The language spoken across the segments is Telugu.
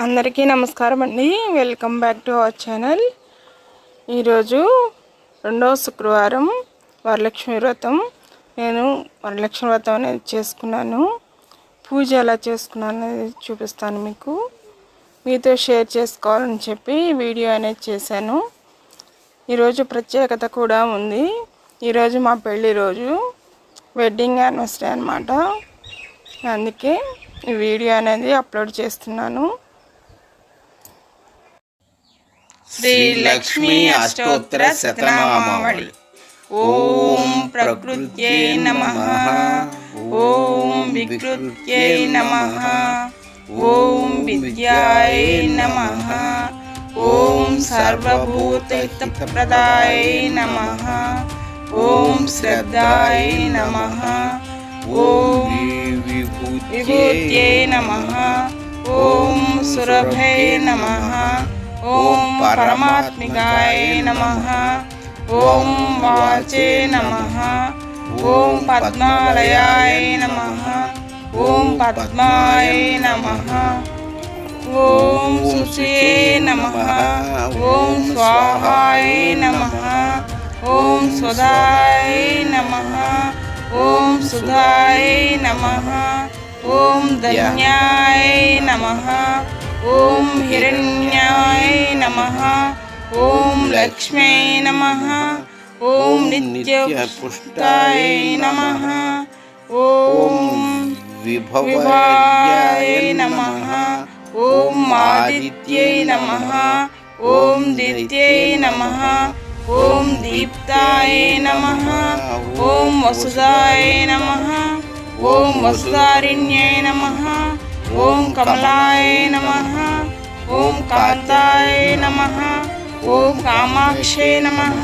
అందరికీ నమస్కారం అండి. Welcome back to our channel. ఈరోజు రెండవ శుక్రవారం వరలక్ష్మి వ్రతం. నేను వరలక్ష్మి వ్రతం అనేది చేసుకున్నాను. పూజ ఎలా చేసుకున్నాను అనేది చూపిస్తాను. మీతో షేర్ చేసుకోవాలని చెప్పి వీడియో అనేది చేశాను. ఈరోజు ప్రత్యేకత కూడా ఉంది. ఈరోజు మా పెళ్ళి రోజు, వెడ్డింగ్ యానివర్సరీ అన్నమాట. అందుకే ఈ వీడియో అనేది అప్లోడ్ చేస్తున్నాను. శ్రీ లక్ష్మీ అష్టోత్తర శతనామావళి. ఓం ప్రకృత్యై నమః, ఓం వికృత్యై నమః, ఓం విద్యాయ నమః, ఓం సర్వభూతహితప్రదాయ నమః, ఓం శ్రద్ధాయ నమః, ఓం విభూత్యై నమః, ఓం సురభై నమః, ఓం పరమాత్మికాయ నమః, ఓం వాచే నమః, ఓం పద్మాలయాయ నమః, ఓం పద్మాయ నమః, ఓం శుచే నమః, ఓం స్వాహాయ నమః, ఓం సుధాయ నమః, ఓం సుధాయ నమః, ఓం ధన్యాయ నమః, ఓం హిరణ్యాయ నమః, ఓం లక్ష్మీ నమః, ఓం నిత్యపుష్టాయ నమః, ఓం విభవాయ నమః, ఓం ఆదిత్యై నమః, ఓం దిత్యై నమః, ఓం దీప్తాయ నమః, ఓం వసుదాయ నమః, ఓం వసుదారిణ్యై నమః, ఓం కమలాయ నమః, ఓం కాంతాయ నమః, ఓం కామాక్షై నమః,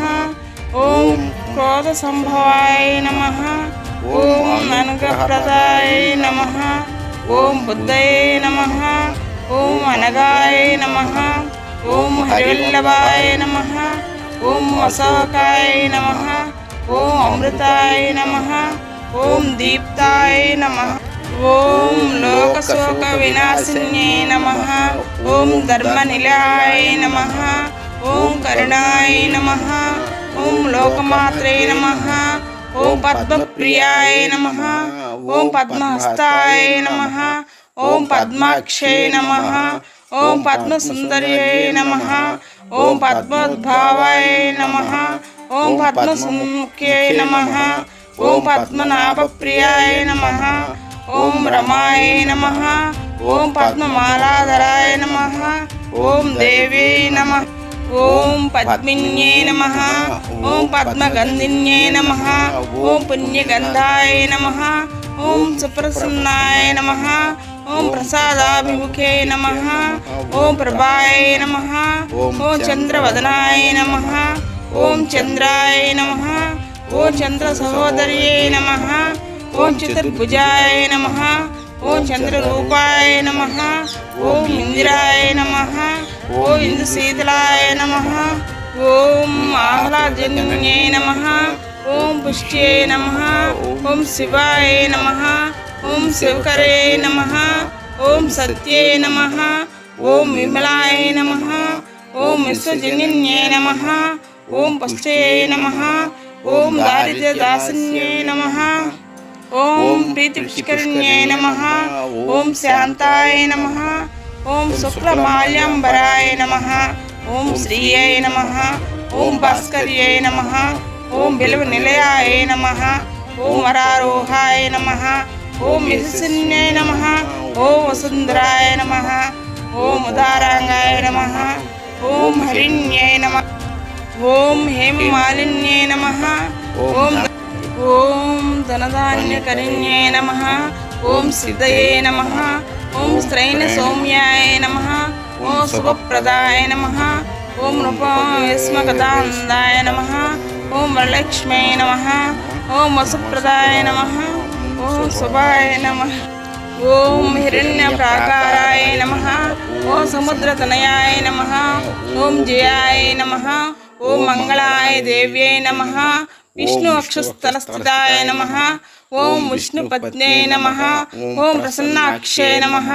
ఓం క్రోధ సంభవాయ నమః, ఓం అనుగ్రహప్రదాయ నమః, ఓం బుద్ధయే నమః, ఓం అనగాయ నమః, ఓం హరివల్లభాయ నమః, ఓం అశోకాయ నమః, ఓం అమృతాయ నమః, ఓం దీప్తాయ నమః, ఓం లోకశోక వినాశిన్యై నమః, ఓం ధర్మనిలయాయ నమః, ఓం కరుణాయ నమః, ఓం లోకమాత్రే నమః, ఓం పద్మప్రియాయ నమః, ఓం పద్మహస్తాయ నమః, ఓం పద్మాక్షై నమః, ఓం పద్మసుందర్యై నమః, ఓం పద్మోద్భావాయ నమః, ఓం పద్మసుముఖ్యై నమః, ఓం పద్మనాభప్రియాయ నమః, ఓం రమాయ నమః, ఓం పద్మమాలాధరాయ నమః, ఓం దేవీ నమః, ఓం పద్మిన్యై నమః, ఓం పద్మగంధిన్యై నమః, ఓం పుణ్యగంధాయ నమః, ఓం సుప్రసన్నాయ నమః, ఓం ప్రసాదాభిముఖే నమః, ఓం ప్రభాయ నమః, ఓం చంద్రవదనాయ నమః, ఓం చంద్రాయ నమః, ఓం చంద్ర సహోదర్యై నమః, ఓం చతుర్భుజాయ నమః, ఓం చంద్రరూపాయ నమః, ఓం ఇందిరాయ నమః, ఓం ఇందుశీతలాయ నమః, ఓం ఆహ్లాదజన్యై నమః, ఓం పుష్ట్యై నమః, ఓం శివాయ నమః, ఓం శివకరే నమః, ఓం సత్యై నమః, ఓం విమలాయ నమః, ఓం విశ్వజనన్యై నమః, ఓం పుష్ట్యై నమః, ఓం దారిద్ర్యదాసిన్యై నమః, ఓం ప్రీతిపుష్కరిణ్యై నమః, ఓం శాంతాయ నమః, ఓం శుక్లమాల్యాంబరాయ నమః, ఓం శ్రీయై నమః, ఓం భాస్కర్యై నమః, ఓం బిలవనిలయాయ నమః, ఓం వరారోహాయ నమః, ఓం యశస్విన్యై నమః, ఓం వసుంధరాయ నమః, ఓం ఉదారాంగాయ నమః, ఓం హరిణ్యై నమః, ఓం హేమమాలిన్యై నమః, ఓం ధనధాన్యకరిణ్యై నమః, ఓం సిద్ధయే నమః, ఓం స్త్రైణ సౌమ్యాయ నమః, ఓం శుభప్రదాయ నమః, ఓం నృపస్మకదానందాయ నమః, ఓం వరలక్ష్మై నమః, ఓం వసుప్రదాయ నమః, ఓం శుభాయ నమః, ఓం హిరణ్యప్రాకారాయ నమః, ఓం సముద్రతనయాయ నమః, ఓం జయాయ నమః, ఓం మంగళాయ దేవ్యై నమః, విష్ణు అక్షస్థలస్థితాయ నమః. ఓం విష్ణుపత్న్యై నమః. ఓం ప్రసన్నాక్షే నమః.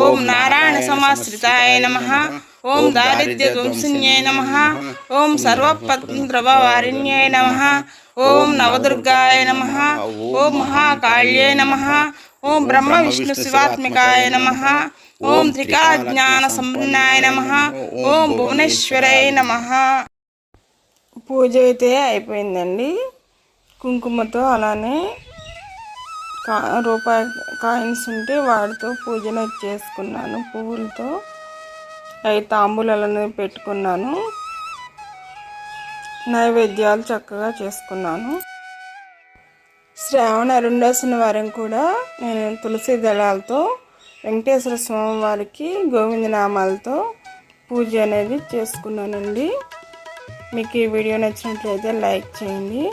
ఓం నారాయణ సమాశ్రితాయ నమః. ఓం దారిద్ర్యధ్వంసిన్యై నమః. ఓం సర్వపద్రవారిణ్యై నమః. ఓం నవదుర్గాయ నమః. ఓం మహాకాళ్యై నమః. ఓం బ్రహ్మ విష్ణు శివాత్మికాయ నమః. ఓం త్రికాజ్ఞాన సంపన్నాయ నమః. ఓం భువనేశ్వరాయ నమః. పూజ అయితే అయిపోయిందండి. కుంకుమతో అలానే రూపాయి కాయిన్స్ ఉంటే వాటితో పూజను చేసుకున్నాను. పువ్వులతో 5 తాంబూలాలను పెట్టుకున్నాను. నైవేద్యాలు చక్కగా చేసుకున్నాను. శ్రావణ 2వ శనివారం కూడా నేను తులసి దళాలతో వెంకటేశ్వర స్వామి వారికి గోవిందనామాలతో పూజ అనేది చేసుకున్నానండి. మీకు ఈ వీడియో నచ్చినట్లయితే లైక్ చేయండి.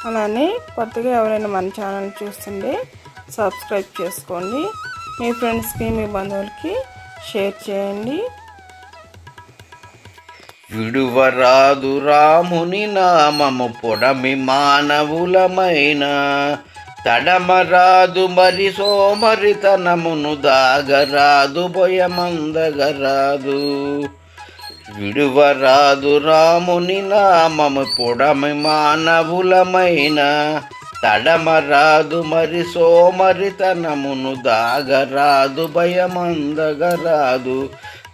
అలానే కొత్తగా ఎవరైనా మన ఛానల్ చూస్తుంటే సబ్స్క్రైబ్ చేసుకోండి. మీ ఫ్రెండ్స్కి మీ బంధువులకి షేర్ చేయండి. విడువరాదు రాముని నామము పొడమి మానవులమైన తడమరాదు మరి సోమరితనమును దాగరాదు భయమందగరాదు. విడువరాదు రాముని నామము పొడమి మానవులమైన తడమరాదు మరి సోమరితనమును దాగరాదు భయమందగరాదు.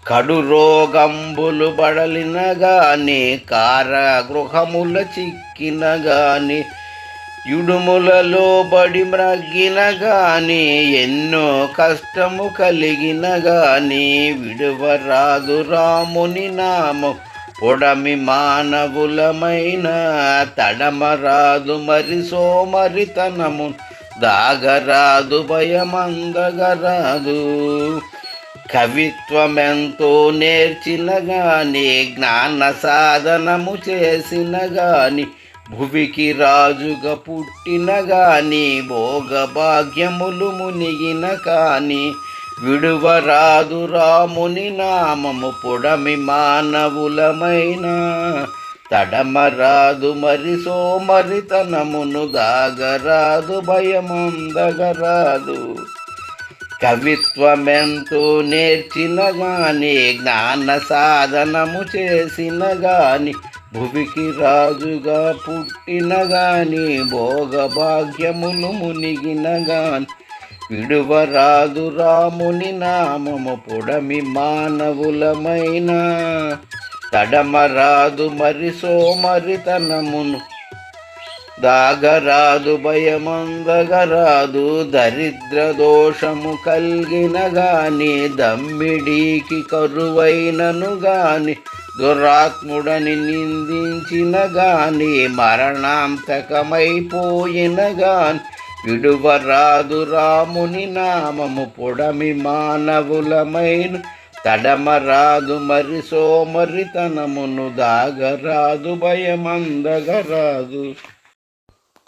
కడు రోగంబులు బడలిన గాని కారాగృహముల చిక్కిన గాని యుడుములలో బడి మ్రగ్గిన గాని ఎన్నో కష్టము కలిగిన గాని విడువరాదు రాముని నామం పొడమి మానవులమైన తడమరాదు మరి సోమరితనము దాగరాదు భయమందగరాదు. కవిత్వమెంతో నేర్చిన గాని జ్ఞాన సాధనము చేసిన గాని భువికి రాజుగా పుట్టిన గాని భోగ భాగ్యములు మునిగిన కాని విడువరాదు రాముని నామము పొడమి మానవులమైన తడమరాదు మరి సోమరితనమును దాగరాదు భయమందగరాదు. కవిత్వమెంతో నేర్చిన గాని జ్ఞాన సాధనము చేసిన గాని భువికి రాజుగా పుట్టిన గాని భోగ భాగ్యములు మునిగిన గాని విడువరాదు రాముని నామము పొడమి మానవులమైన తడమరాదు మరి సోమరితనమును దాగరాదు భయమందగరాదు. దరిద్ర దోషము కలిగిన గాని దమ్మిడీకి కరువైనను గాని దురాత్ముడని నిందించిన గాని మరణాంతకమైపోయిన గాని విడువరాదు రాముని నామము పొడమి మానవులమైన తడమరాదు మరి సోమరితనమును దాగరాదు భయమందగరాదు.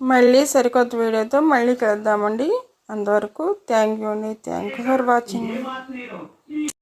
మళ్ళీ సరికొత్త వీడియోతో మళ్ళీ కలుద్దామండి. అంతవరకు థ్యాంక్ యూ అండి. Thank you for watching.